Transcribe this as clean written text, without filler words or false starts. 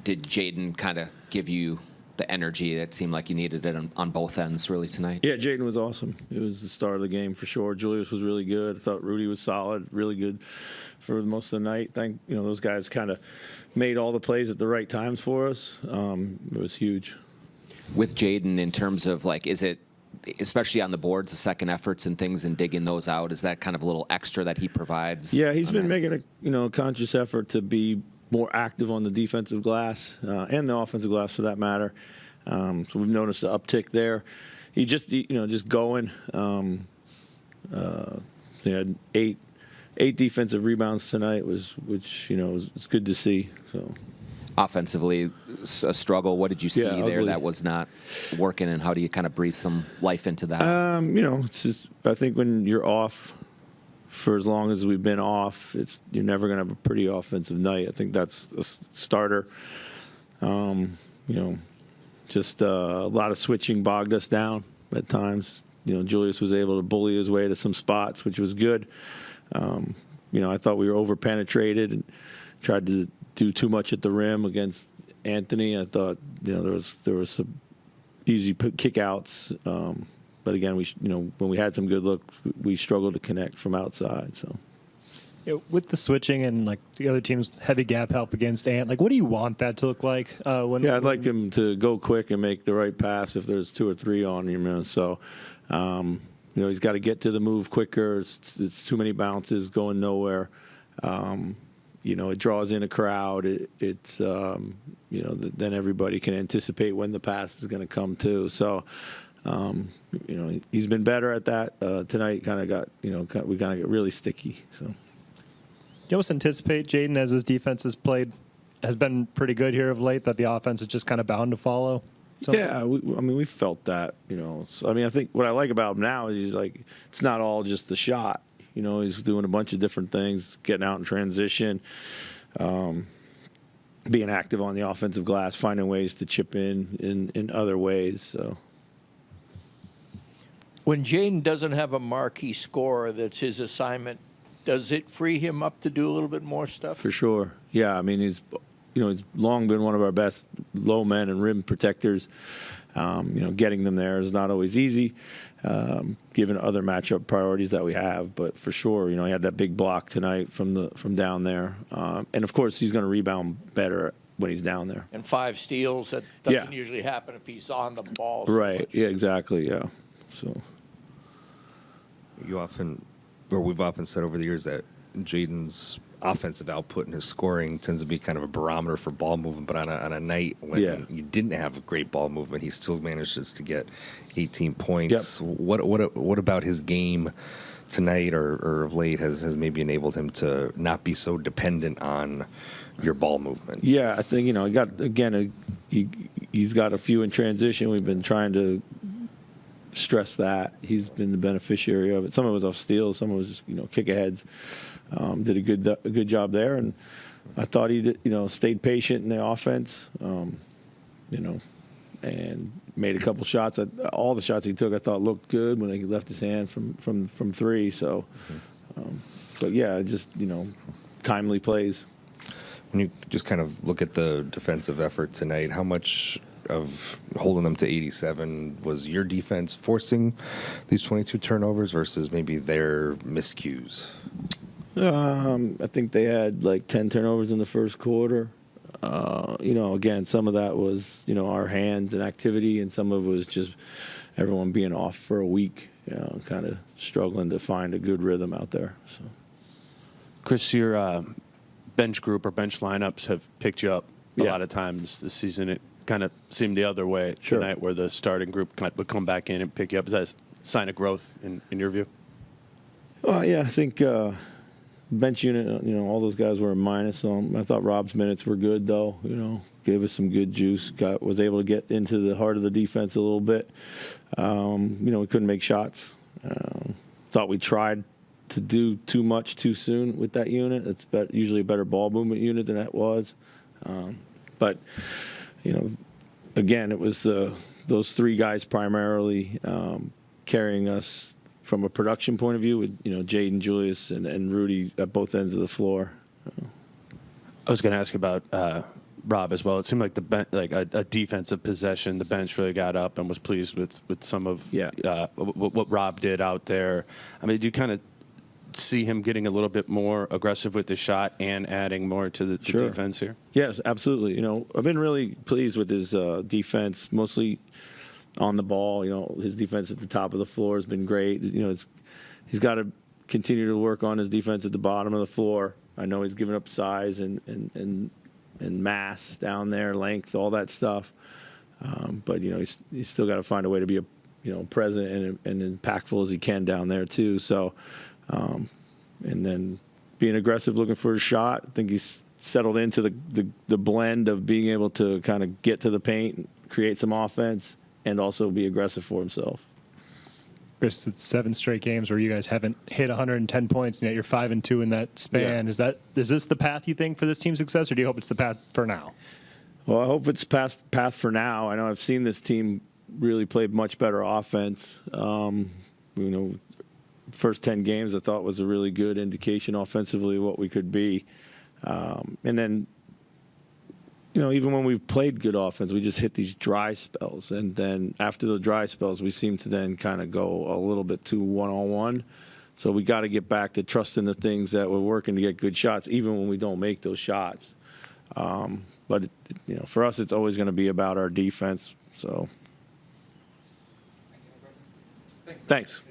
did Jaden kind of give you the energy that seemed like you needed it on both ends really tonight? Yeah, Jaden was awesome. It was the star of the game for sure. Julius was really good. I thought Rudy was solid, really good for most of the night. Those guys kind of made all the plays at the right times for us. It was huge. With Jaden, in terms of is it, especially on the boards, the second efforts and things and digging those out, is that kind of a little extra that he provides? Yeah, he's been making a conscious effort to be more active on the defensive glass and the offensive glass for that matter. So we've noticed an uptick there. He just going. He had eight defensive rebounds tonight, which was good to see. So offensively, a struggle. What did you see there ugly. that was not working, and how do you kind of breathe some life into that? It's just, I think when you're off for as long as we've been off, you're never going to have a pretty offensive night. I think that's a starter. Just a lot of switching bogged us down at times. Julius was able to bully his way to some spots, which was good. I thought we were over-penetrated and tried to do too much at the rim against Anthony. I thought, there was some easy kickouts. But again, when we had some good looks, we struggled to connect from outside. So, with the switching and the other team's heavy gap help against Ant, what do you want that to look like? I'd like him to go quick and make the right pass if there's 2 or 3 on him. So, he's got to get to the move quicker. It's too many bounces going nowhere. It draws in a crowd. Then everybody can anticipate when the pass is going to come too. So. He's been better at that. Tonight kind of got, we kind of got really sticky. So, you almost anticipate Jaden, as his defense has been pretty good here of late, that the offense is just kind of bound to follow. Yeah, we felt that. So, I think what I like about him now is it's not all just the shot. He's doing a bunch of different things, getting out in transition, being active on the offensive glass, finding ways to chip in other ways. So. When Jaden doesn't have a marquee scorer that's his assignment, does it free him up to do a little bit more stuff? For sure. Yeah, he's long been one of our best low men and rim protectors. Getting them there is not always easy, given other matchup priorities that we have. But for sure, he had that big block tonight from down there, and of course he's going to rebound better when he's down there. And 5 steals, that doesn't usually happen if he's on the ball. Right. Yeah. Exactly. Yeah. So. We've often said over the years that Jaden's offensive output and his scoring tends to be kind of a barometer for ball movement, but on a night when you didn't have a great ball movement, he still manages to get 18 points. Yep. What about his game tonight or of late has maybe enabled him to not be so dependent on your ball movement? Yeah, I think he's got a few in transition. We've been trying to stress that. He's been the beneficiary of it. Some of it was off steals, some of it was just kick-aheads. Did a good job there, and I thought he did, stayed patient in the offense, and made a couple shots. All the shots he took, I thought looked good when he left his hand from 3. So, but yeah, just timely plays. When you just kind of look at the defensive effort tonight, how much of holding them to 87 was your defense forcing these 22 turnovers versus maybe their miscues? I think they had 10 turnovers in the first quarter. Again, some of that was, our hands and activity, and some of it was just everyone being off for a week, kind of struggling to find a good rhythm out there. So, Chris, your bench group or bench lineups have picked you up a lot of times this season. It kind of seemed the other way tonight, where the starting group would come back in and pick you up. Is that a sign of growth in your view? Well, yeah, I think bench unit, all those guys were a minus. I thought Rob's minutes were good, though. Gave us some good juice. Was able to get into the heart of the defense a little bit. We couldn't make shots. Thought we tried to do too much too soon with that unit. It's usually a better ball movement unit than that was. But again, it was those 3 guys primarily carrying us from a production point of view with, Jaden, Julius, and Rudy at both ends of the floor. I was going to ask about Rob as well. It seemed like a defensive possession. The bench really got up and was pleased with some of what Rob did out there. I mean, did you kind of see him getting a little bit more aggressive with the shot and adding more to the defense here? Yes, absolutely. You know, I've been really pleased with his defense, mostly on the ball. You know, his defense at the top of the floor has been great. You know, he's got to continue to work on his defense at the bottom of the floor. I know he's given up size and mass down there, length, all that stuff. But you know, he's still got to find a way to be present and impactful as he can down there too. So, and then being aggressive, looking for a shot. I think he's settled into the blend of being able to kind of get to the paint, create some offense, and also be aggressive for himself. Chris, it's 7 straight games where you guys haven't hit 110 points, and yet you're 5-2 in that span. Yeah. Is this the path you think for this team's success, or do you hope it's the path for now? Well, I hope it's path for now. I know I've seen this team really play much better offense. You know, first 10 games I thought was a really good indication offensively of what we could be. And then, you know, even when we've played good offense, we just hit these dry spells. And then after the dry spells, we seem to then kind of go a little bit too one-on-one. So we got to get back to trusting the things that we're working to get good shots, even when we don't make those shots. But, you know, for us, it's always going to be about our defense. So, thanks.